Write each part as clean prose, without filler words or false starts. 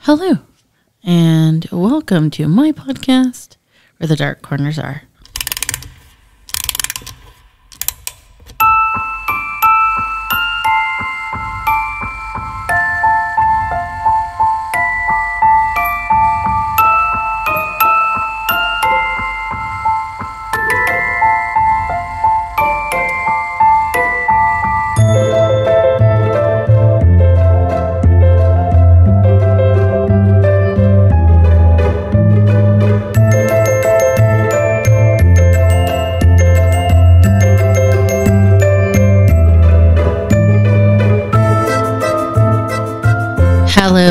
Hello, and welcome to my podcast, Where the Dark Corners Are.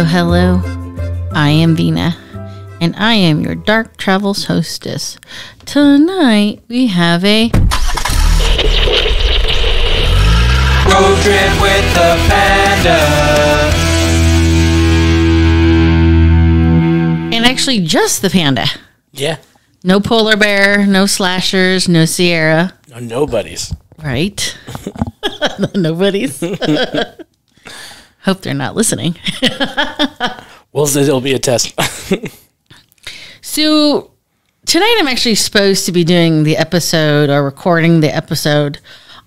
Hello, I am Vina, and I am your Dark Travels hostess. Tonight, we have a road trip with the Panda. And actually just the Panda. Yeah. No polar bear, no slashers, no Sierra. No, nobody's. Right. Nobody's. Hope they're not listening. Well, it'll be a test. So tonight I'm actually supposed to be doing the episode or recording the episode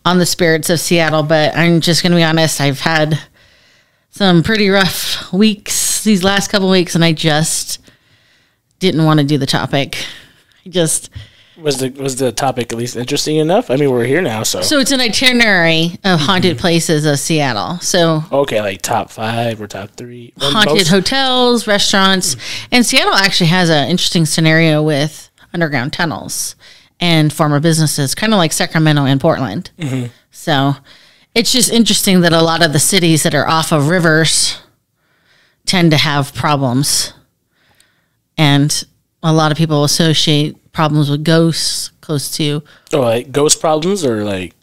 on the spirits of Seattle, but I'm just going to be honest. I've had some pretty rough weeks these last couple weeks, and I just didn't want to do the topic. Was the topic at least interesting enough? I mean, we're here now, so it's an itinerary of haunted places of Seattle. So okay, like top 5 or top 3 haunted hotels, restaurants, and Seattle actually has an interesting scenario with underground tunnels and former businesses, kind of like Sacramento and Portland. Mm-hmm. So it's just interesting that a lot of the cities that are off of rivers tend to have problems, and a lot of people associate problems with ghosts close to. Oh, like ghost problems or like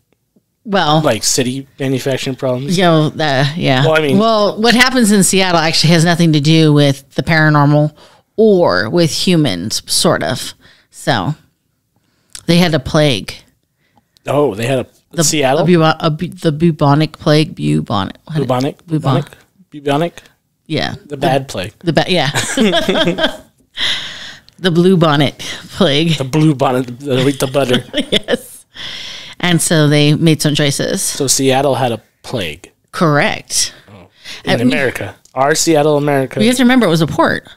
city manufacturing problems? Yeah. Well, what happens in Seattle actually has nothing to do with the paranormal or with humans, sort of. So they had a plague. Oh, they had Seattle? The bubonic plague. Bubonic? Yeah. The bad plague. Yeah. The blue bonnet plague. The blue bonnet, the butter. Yes. And so they made some choices. So Seattle had a plague. Correct. Oh. In America. Our Seattle, America. You have to remember it was a port.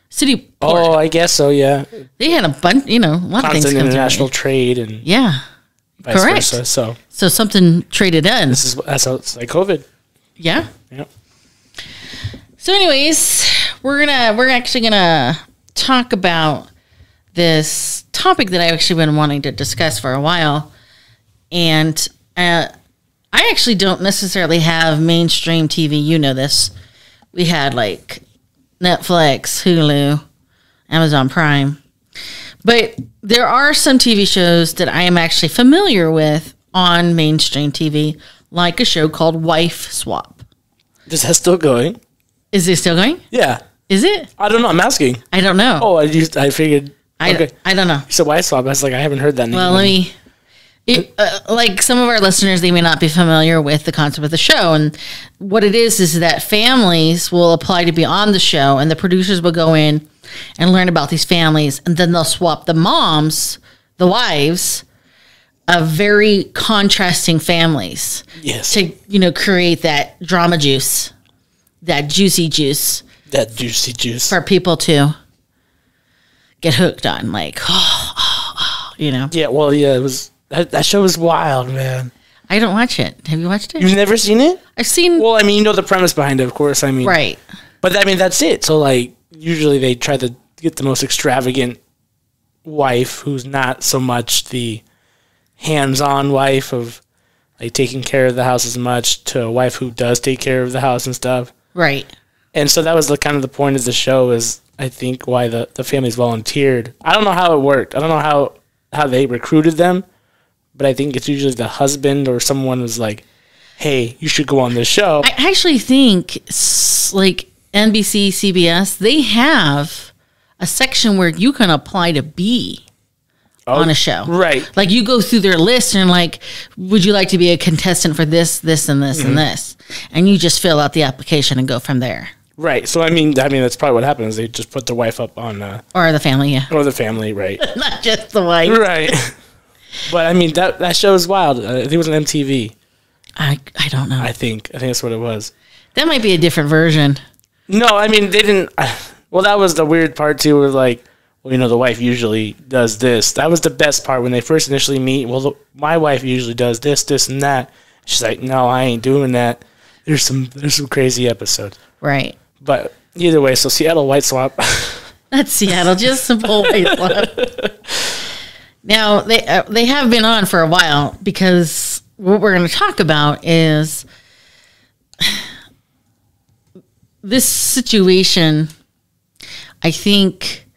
City port. Oh, I guess so, yeah. They had a bunch, a lot of things. Constant international trade and vice correct. versa. So something traded in. That's how it's like COVID. Yeah. Yep. So anyways, we're actually gonna talk about this topic that I've actually been wanting to discuss for a while. And I actually don't necessarily have mainstream TV. You know this. We had like Netflix, Hulu, Amazon Prime. But there are some TV shows that I am actually familiar with on mainstream TV, like a show called Wife Swap. Is that still going? Is it still going? Yeah. Is it? I don't know. I'm asking. I don't know. Oh, I figured. Okay. I don't know. You said Wife Swap. I was like, I haven't heard that name. Well, like some of our listeners, they may not be familiar with the concept of the show. And what it is that families will apply to be on the show, and the producers will go in and learn about these families, and then they'll swap the moms, the wives, of very contrasting families. Yes. To, create that drama juice, that juicy juice. That juicy juice. For people to get hooked on, Yeah, well, yeah, it was that show was wild, man. I don't watch it. Have you watched it? You've never seen it? I've seen. Well, I mean, you know the premise behind it, of course. I mean, right. But I mean, that's it. So, like, usually they try to get the most extravagant wife, who's not so much the hands-on wife of like taking care of the house as much, to a wife who does take care of the house and stuff. Right. And so that was the kind of the point of the show, is I think why the families volunteered. I don't know how it worked. I don't know how they recruited them, but I think it's usually the husband or someone was like, hey, you should go on this show. I actually think like NBC, CBS, they have a section where you can apply to be on a show. Right. Like you go through their list and like, would you like to be a contestant for this, this, and this, and this? And you just fill out the application and go from there. Right. So I mean, that's probably what happens. They just put the wife up on, or the family, yeah, or the family, right? not just the wife, right? But I mean, that show is wild. I think it was on MTV. I don't know. I think that's what it was. That might be a different version. No, I mean they didn't. Well, that was the weird part too. Where like, well, the wife usually does this. That was the best part when they first initially meet. Well, my wife usually does this, this, and that. She's like, no, I ain't doing that. There's some crazy episodes. Right. But either way, so Seattle White Swap. That's Seattle, just simple White Swap. Now, they have been on for a while because what we're going to talk about is this situation. I think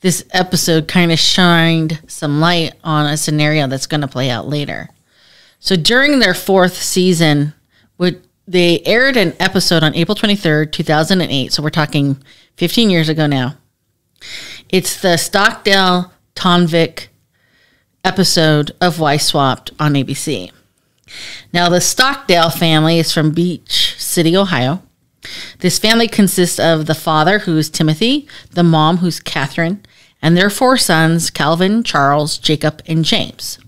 this episode kind of shined some light on a scenario that's going to play out later. So during their 4th season, they aired an episode on April 23rd, 2008. So we're talking 15 years ago now. It's the Stockdale Tonvik episode of Wife Swapped on ABC. Now, the Stockdale family is from Beach City, Ohio. This family consists of the father, who's Timothy, the mom, who's Catherine, and their 4 sons, Calvin, Charles, Jacob, and James.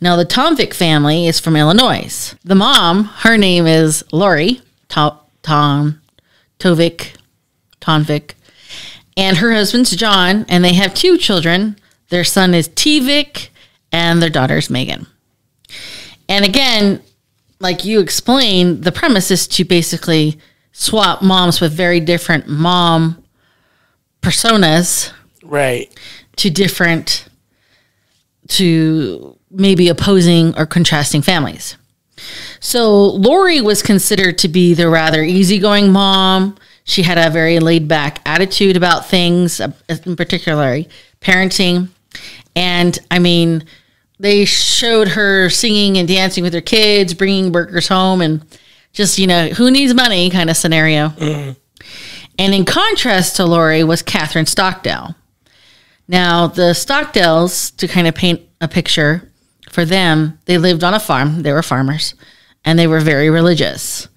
Now, the Tonvik family is from Illinois. The mom, her name is Lori Tonvik, and her husband's John, and they have 2 children. Their son is Tvik, and their daughter is Megan. And again, like you explained, the premise is to basically swap moms with very different mom personas. Right. To maybe opposing or contrasting families. So Lori was considered to be the rather easygoing mom. She had a very laid-back attitude about things, in particular parenting. And, I mean, they showed her singing and dancing with her kids, bringing burgers home, and just, who needs money kind of scenario. Mm-hmm. And in contrast to Lori was Catherine Stockdale. Now, the Stockdales, to kind of paint a picture for them, they lived on a farm. They were farmers, and they were very religious.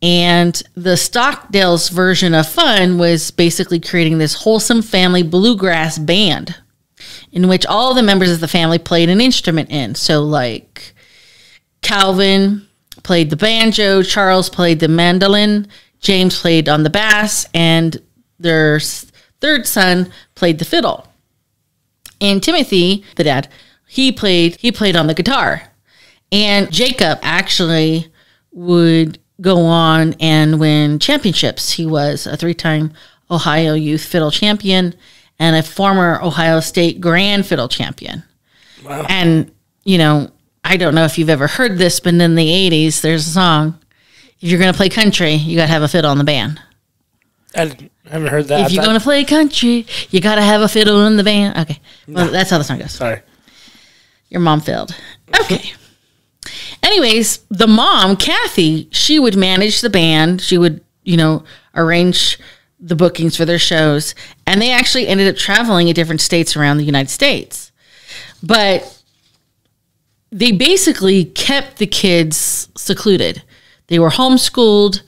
And the Stockdales' version of fun was basically creating this wholesome family bluegrass band in which all the members of the family played an instrument in. So, like, Calvin played the banjo, Charles played the mandolin, James played on the bass, and their 3rd son played the fiddle. And Timothy, the dad, he played on the guitar. And Jacob actually would go on and win championships. He was a 3-time Ohio Youth Fiddle Champion and a former Ohio State Grand Fiddle Champion. Wow. And, I don't know if you've ever heard this, but in the 80s, there's a song, if you're going to play country, you got to have a fiddle in the band. I haven't heard that. If you're going to play country, you got to have a fiddle in the band. Okay. Well, that's how the song goes. Sorry. Your mom failed. Okay. Anyways, the mom, Kathy, she would manage the band. She would, arrange the bookings for their shows. And they actually ended up traveling in different states around the United States. But they basically kept the kids secluded. They were homeschooled.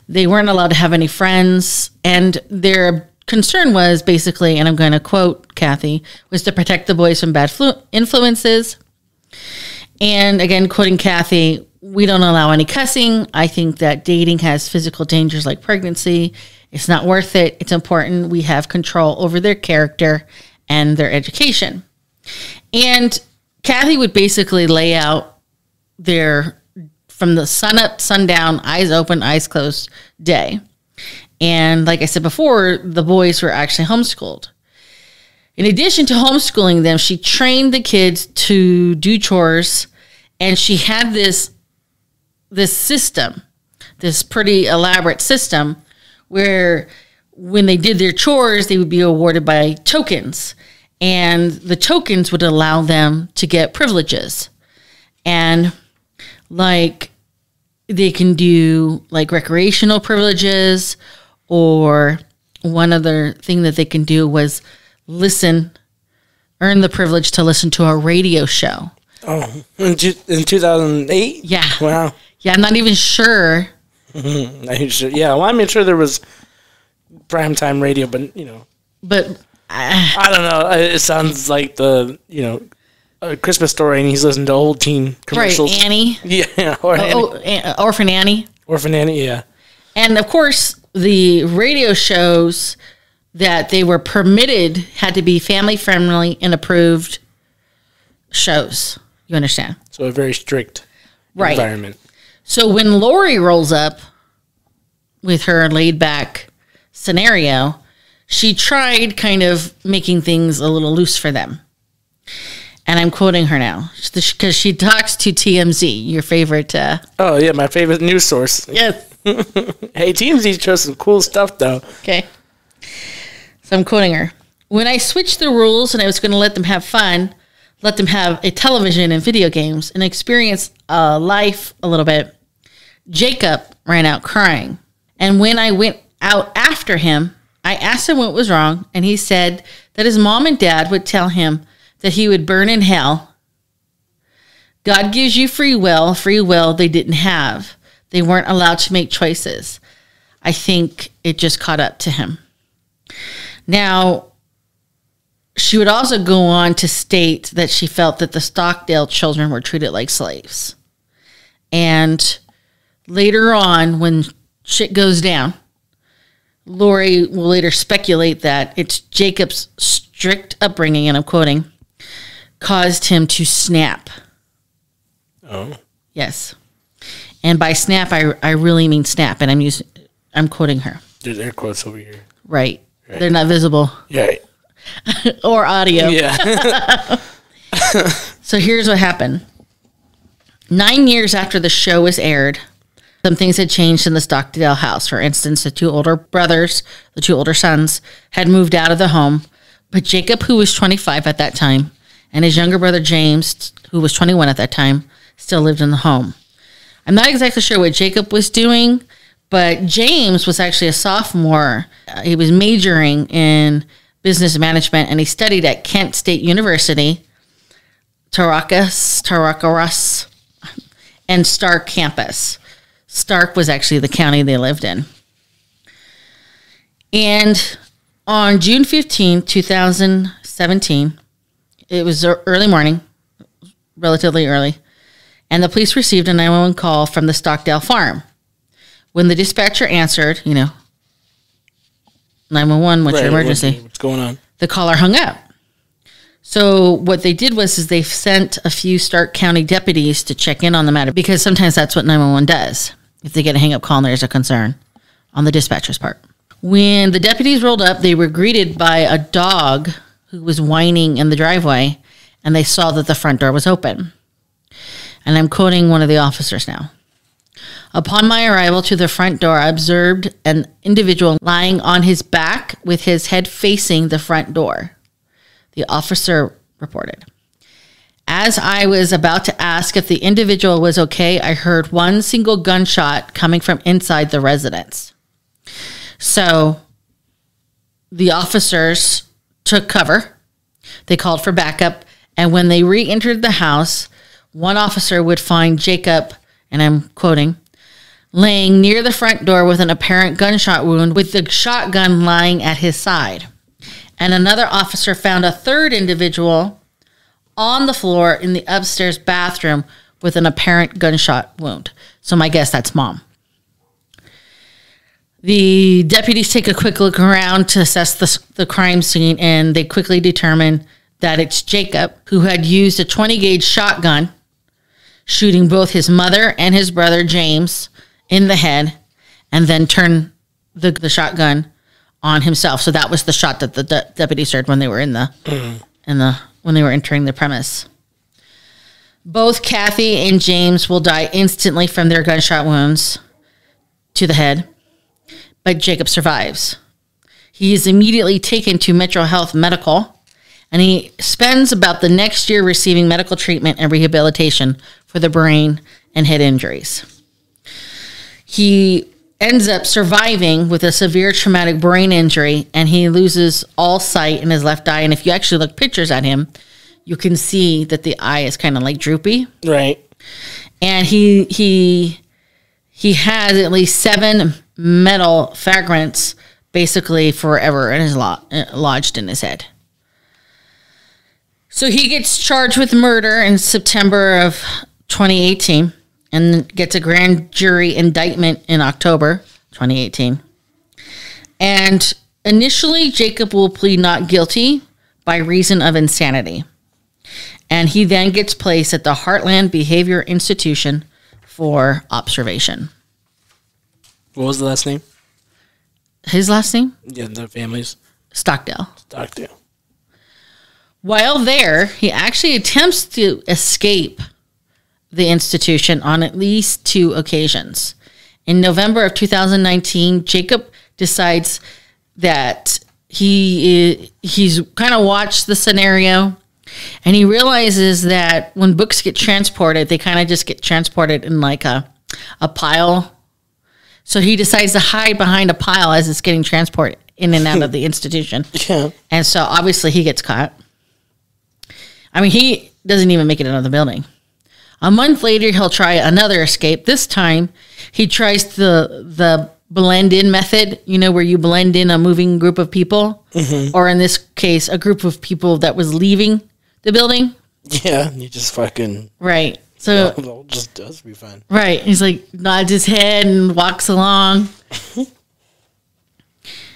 They weren't allowed to have any friends. And their concern was basically, and I'm going to quote Kathy, was to protect the boys from bad influences. And again, quoting Kathy, we don't allow any cussing. I think that dating has physical dangers like pregnancy. It's not worth it. It's important we have control over their character and their education. And Kathy would basically lay out their, from the sun up, sundown, eyes open, eyes closed day. And like I said before, the boys were actually homeschooled. In addition to homeschooling them, she trained the kids to do chores, and she had this system, this pretty elaborate system, where when they did their chores, they would be awarded by tokens, and the tokens would allow them to get privileges. And like they can do like recreational privileges, or one other thing that they can do was earn the privilege to listen to a radio show. Oh, in 2008? Yeah. Wow. Yeah, I'm not even sure Yeah, well, I'm sure there was primetime radio, but, But I don't know. It sounds like a Christmas Story, and he's listening to old teen commercials. Right, Annie. Yeah, or Annie. Orphan Annie. Orphan Annie, yeah. And, of course, the radio shows that they were permitted had to be family-friendly and approved shows. You understand? So a very strict environment. So when Lori rolls up with her laid-back scenario, she tried kind of making things a little loose for them. And I'm quoting her now because she talks to TMZ, your favorite. Oh, yeah, my favorite news source. Yes. Hey, TMZ shows some cool stuff, though. Okay. So I'm quoting her. When I switched the rules and I was going to let them have fun, let them have a television and video games and experience life a little bit, Jacob ran out crying. And when I went out after him, I asked him what was wrong, and he said that his mom and dad would tell him that he would burn in hell. God gives you free will they didn't have. They weren't allowed to make choices. I think it just caught up to him. Now, she would also go on to state that she felt that the Stockdale children were treated like slaves. And later on, when shit goes down, Lori will later speculate that it's Jacob's strict upbringing, and I'm quoting, caused him to snap. Oh. Yes. And by snap, I really mean snap, and I'm quoting her. There's air quotes over here. Right. They're not visible. Yeah. Or audio. Yeah. So here's what happened. 9 years after the show was aired, some things had changed in the Stockdale house. For instance, the two older sons, had moved out of the home, but Jacob, who was 25 at that time, and his younger brother James, who was 21 at that time, still lived in the home. I'm not exactly sure what Jacob was doing, but James was actually a sophomore. He was majoring in business management, and he studied at Kent State University, Taracaras, and Stark campus. Stark was actually the county they lived in. And on June 15, 2017, it was early morning, relatively early, and the police received a 911 call from the Stockdale farm. When the dispatcher answered, 911, what's your emergency? What's going on? The caller hung up. So what they did was they sent a few Stark County deputies to check in on the matter, because sometimes that's what 911 does. If they get a hang-up call and there's a concern on the dispatcher's part. When the deputies rolled up, they were greeted by a dog who was whining in the driveway, and they saw that the front door was open. And I'm quoting one of the officers now. Upon my arrival to the front door, I observed an individual lying on his back with his head facing the front door. The officer reported. As I was about to ask if the individual was okay, I heard one single gunshot coming from inside the residence. So the officers took cover. They called for backup. And when they re-entered the house, one officer would find Jacob, and I'm quoting, laying near the front door with an apparent gunshot wound with the shotgun lying at his side. And another officer found a third individual on the floor in the upstairs bathroom with an apparent gunshot wound. So my guess, that's mom. The deputies take a quick look around to assess the crime scene, and they quickly determine that it's Jacob, who had used a 20-gauge shotgun, shooting both his mother and his brother James in the head, and then turned the shotgun on himself. So that was the shot that the deputies heard when they were when they were entering the premise. Both Kathy and James will die instantly from their gunshot wounds to the head, but Jacob survives. He is immediately taken to Metro Health Medical, and he spends about the next year receiving medical treatment and rehabilitation for the brain and head injuries. He ends up surviving with a severe traumatic brain injury, and he loses all sight in his left eye. And if you actually look pictures at him, you can see that the eye is kind of like droopy. Right. And he he has at least 7 metal fragments basically forever and is lodged in his head. So he gets charged with murder in September of 2018 and gets a grand jury indictment in October 2018. And initially, Jacob will plead not guilty by reason of insanity. And he then gets placed at the Heartland Behavior Institution for observation. What was the last name? His last name? Yeah, the family's. Stockdale. Stockdale. While there, he actually attempts to escape the institution on at least 2 occasions. In November of 2019, Jacob decides that he's kind of watched the scenario, and he realizes that when books get transported, they kind of just get transported in like a pile. So he decides to hide behind a pile as it's getting transported in and out of the institution. Yeah. And so obviously he gets caught. I mean, he doesn't even make it out of the building. A month later, he'll try another escape. This time, he tries the blend-in method, where you blend in a moving group of people, or in this case, a group of people that was leaving the building. Yeah, you just fucking... Right. So... It just does be fun. Right. He's like, nods his head and walks along.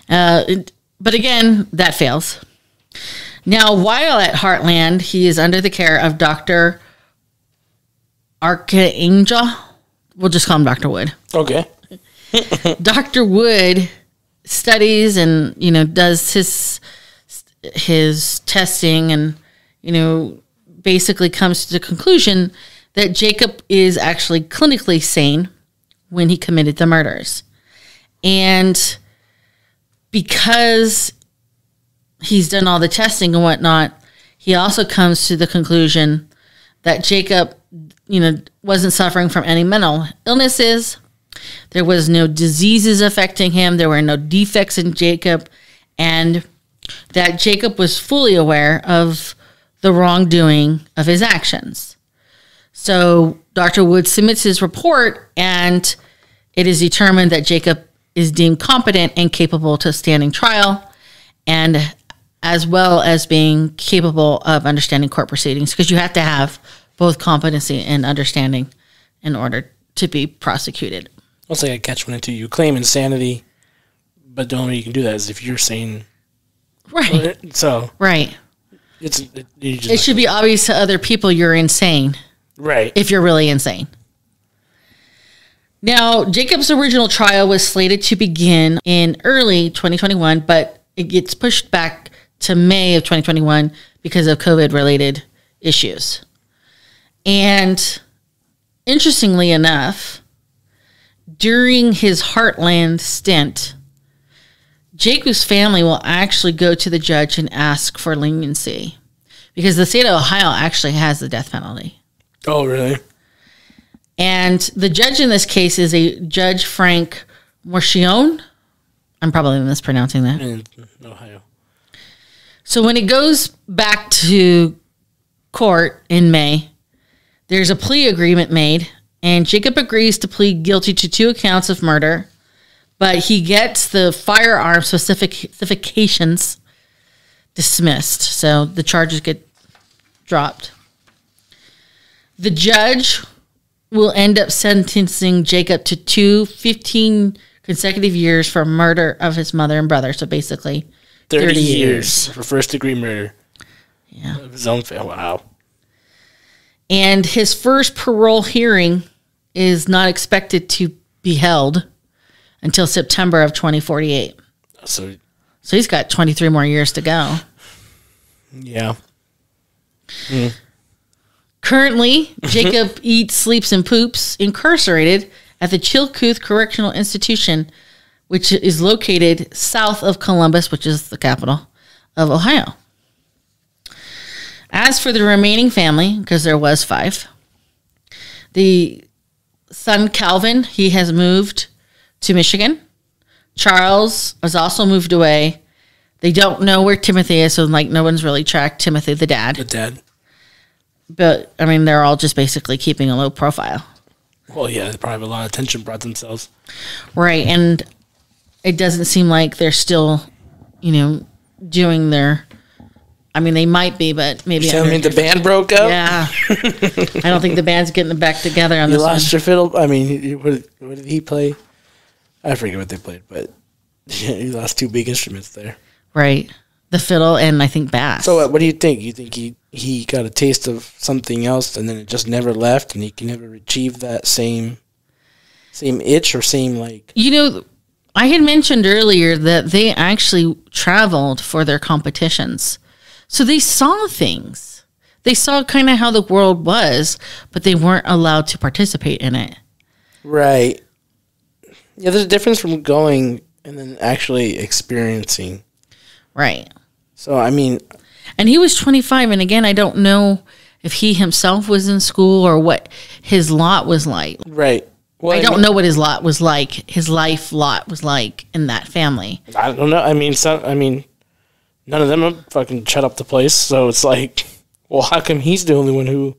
But again, that fails. Now, while at Heartland, he is under the care of Dr. Archangel. We'll just call him Dr. Wood. Okay. Dr. Wood studies and, does his testing and, basically comes to the conclusion that Jacob is actually clinically sane when he committed the murders. And because he's done all the testing and whatnot, he also comes to the conclusion that Jacob, wasn't suffering from any mental illnesses. There was no diseases affecting him. There were no defects in Jacob. And that Jacob was fully aware of the wrongdoing of his actions. So Dr. Wood submits his report, and it is determined that Jacob is deemed competent and capable to standing trial, and as well as being capable of understanding court proceedings, because you have to have both competency and understanding in order to be prosecuted. It's like a catch-22. You claim insanity, but the only way you can do that is if you're sane. Right. So. Right. It should be obvious to other people you're insane. Right. If you're really insane. Now, Jacob's original trial was slated to begin in early 2021, but it gets pushed back to May of 2021 because of COVID-related issues. And interestingly enough, during his Heartland stint, Jacob's family will actually go to the judge and ask for leniency because the state of Ohio actually has the death penalty. Oh, really? And the judge in this case is a Judge Frank Morcione. I'm probably mispronouncing that. In Ohio. So when it goes back to court in May, there's a plea agreement made, and Jacob agrees to plead guilty to 2 counts of murder, but he gets the firearm specifications dismissed, so the charges get dropped. The judge will end up sentencing Jacob to 15 consecutive years for murder of his mother and brother, so basically 30 years for first-degree murder. Yeah. Of his own family. Wow. And his first parole hearing is not expected to be held until September of 2048. So he's got 23 more years to go. Yeah. Currently, Jacob eats, sleeps, and poops incarcerated at the Chillicothe Correctional Institution, which is located south of Columbus, which is the capital of Ohio. As for the remaining family, because there was 5, the son Calvin, he has moved to Michigan. Charles has also moved away. They don't know where Timothy is, so no one's really tracked Timothy, the dad. The dad. But, they're all just basically keeping a low profile. Well, yeah, they probably have a lot of attention brought themselves. Right. And it doesn't seem like they're still, doing their... I mean, they might be, but maybe... I mean, the band broke up? Yeah. I don't think the band's getting it back together on you this one. You lost your fiddle? I mean, what did he play? I forget what they played, but you lost 2 big instruments there. Right. The fiddle and I think bass. So what do you think? You think he got a taste of something else and then it just never left and he can never achieve that same itch or same like... I had mentioned earlier that they actually traveled for their competitions. So they saw things. They saw kind of how the world was, but they weren't allowed to participate in it. Right. Yeah, there's a difference from going and then actually experiencing. Right. So, I mean... And he was 25, and again, I don't know if he himself was in school or what his lot was like. Right. Well, I don't know what his lot was like, his life lot was like in that family. I don't know. I mean, none of them have fucking shut up the place, so it's like, well, how come he's the only one who...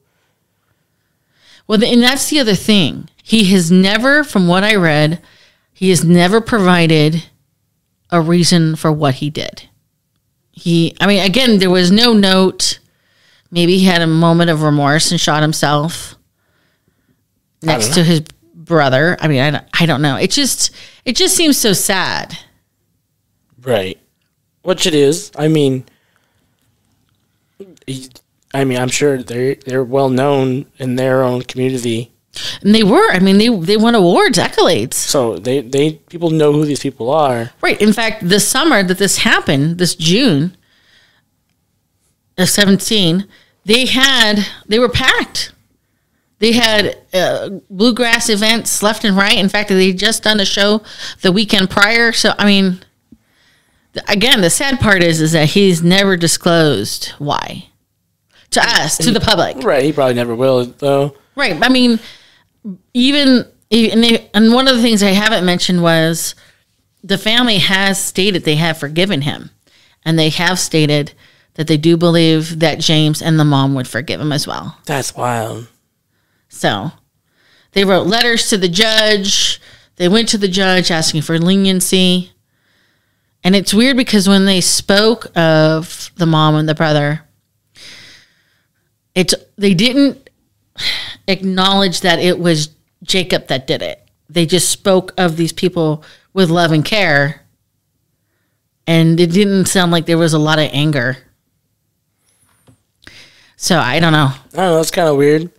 Well, and that's the other thing. He has never, from what I read, he has never provided a reason for what he did. Again, there was no note. Maybe he had a moment of remorse and shot himself next to his brother. I mean, I don't know. It just seems so sad. Right. Which it is. I mean, I'm sure they're well known in their own community. And they were. I mean, they won awards, accolades. So they people know who these people are. Right. In fact, the summer that this happened, this June of 17, they were packed. They had bluegrass events left and right. In fact, they just done a show the weekend prior. So, I mean, again, the sad part is that he's never disclosed why to us, to the public. Right. He probably never will, though. Right. I mean, and one of the things I haven't mentioned was the family has stated they have forgiven him, and they have stated that they do believe that James and the mom would forgive him as well. That's wild. So they wrote letters to the judge. They went to the judge asking for leniency. And it's weird because when they spoke of the mom and the brother, they didn't acknowledge that it was Jacob that did it. They just spoke of these people with love and care. And it didn't sound like there was a lot of anger. So I don't know. That's kind of weird.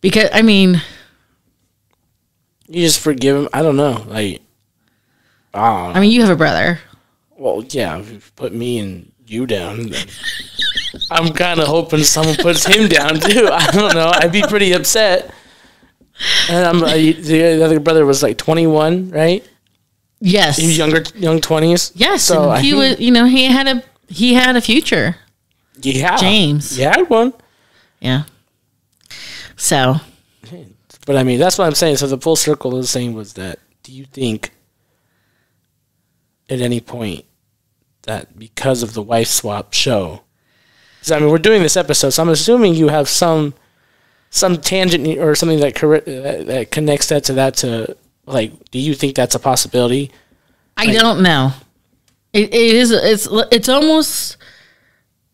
Because, I mean... You just forgive him? I don't know. Like, I mean, you have a brother. Well, yeah, if you put me and you down, then I'm kind of hoping someone puts him down, too. I don't know. I'd be pretty upset. And the other brother was like 21, right? Yes. He was young 20s? Yes. So and he was, he had a future. Yeah. James. He had one. Yeah. So. But I mean, that's what I'm saying. So the full circle of the saying was that, do you think at any point that because of the wife swap show, because I mean, we're doing this episode, so I'm assuming you have some tangent or something that connects that to like, do you think that's a possibility? I don't know. It's almost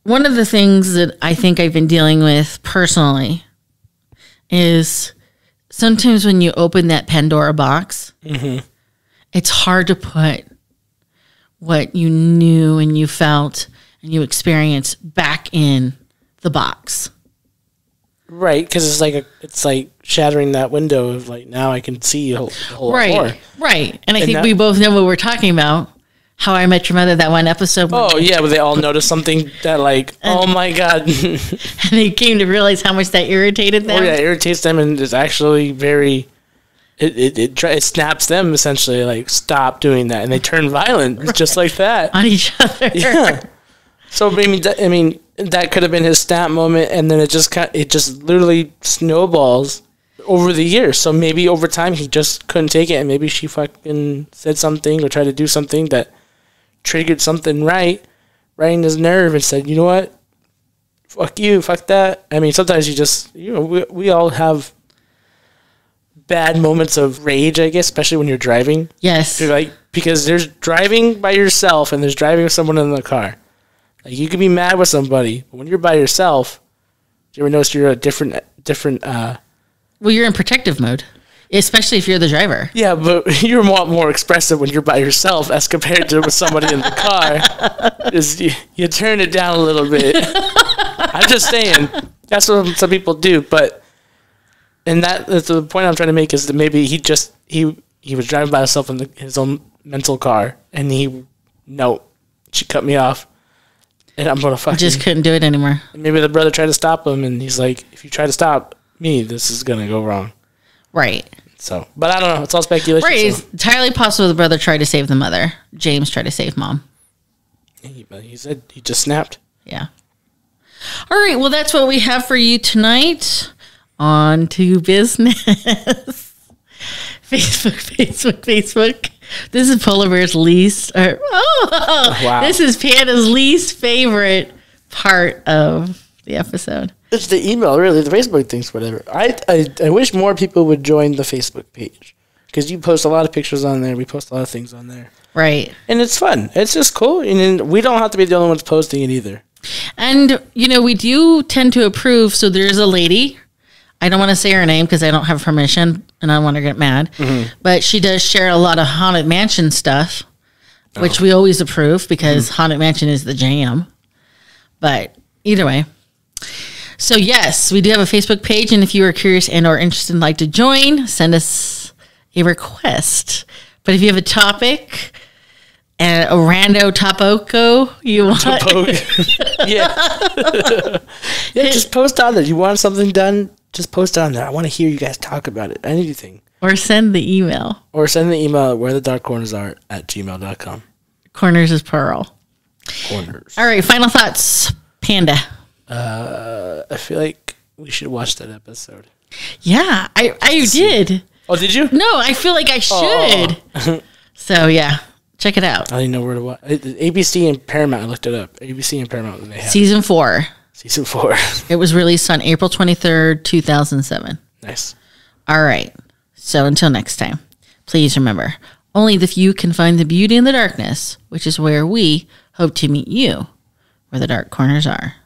one of the things that I think I've been dealing with personally is sometimes when you open that Pandora box, it's hard to put what you knew and you felt and you experienced back in the box. Right, because it's like shattering that window of like, now I can see a whole lot more. Right. And I think we both know what we're talking about. How I Met Your Mother, that one episode. Oh, yeah, where they all noticed something that like, oh my God. And they came to realize how much that irritated them. Oh, yeah, it irritates them and it's actually very, it snaps them essentially, like, stop doing that. And they turn violent just like that. On each other. Yeah. So, I mean, that could have been his snap moment and then it just literally snowballs over the years. So maybe over time he just couldn't take it and maybe she fucking said something or tried to do something that triggered something right in his nerve and said, you know what? Fuck you, fuck that. I mean, sometimes you just, we all have bad moments of rage, I guess, especially when you're driving. Yes. You're like, because there's driving by yourself and there's driving with someone in the car. Like, you can be mad with somebody, but when you're by yourself, do you ever notice you're a different Well, you're in protective mode, especially if you're the driver. Yeah, but you're more expressive when you're by yourself as compared to with somebody in the car. Is you turn it down a little bit. I'm just saying, that's what some people do, but and that's the point I'm trying to make is that maybe he was driving by himself in his own mental car, and she cut me off, and I'm gonna fucking Just couldn't do it anymore. Maybe the brother tried to stop him, and he's like, if you try to stop me, this is gonna go wrong. Right. So, but I don't know. It's all speculation. Right. It's entirely possible the brother tried to save the mother. James tried to save mom. He said he just snapped. Yeah. All right. Well, that's what we have for you tonight. On to business. Facebook. This is Polar Bear's least. Wow. This is Panda's least favorite part of the episode. It's the email, really. The Facebook thing's whatever. I wish more people would join the Facebook page because you post a lot of pictures on there. We post a lot of things on there. Right. And it's fun. It's just cool. And we don't have to be the only ones posting it either. And, we do tend to approve. So there's a lady. I don't want to say her name because I don't have permission and I don't want her to get mad. Mm-hmm. But she does share a lot of Haunted Mansion stuff, which we always approve because Haunted Mansion is the jam. But either way. So, yes, we do have a Facebook page. And if you are curious and or interested and like to join, send us a request. But if you have a topic and a rando topoco you want. Yeah, just post on there. You want something done? Just post on there. I want to hear you guys talk about it. Anything. Or send the email. Or send the email at wherethedarkcorners@gmail.com. Corners is plural. Corners. All right, final thoughts, Panda. I feel like we should watch that episode. Yeah, I did. Oh, did you? No, I feel like I should. Oh. So, yeah, check it out. I didn't know where to watch. ABC and Paramount, I looked it up. ABC and Paramount. They have Season 4. Season 4. It was released on April 23rd, 2007. Nice. All right. So until next time, please remember, only the few can find the beauty in the darkness, which is where we hope to meet you, where the dark corners are.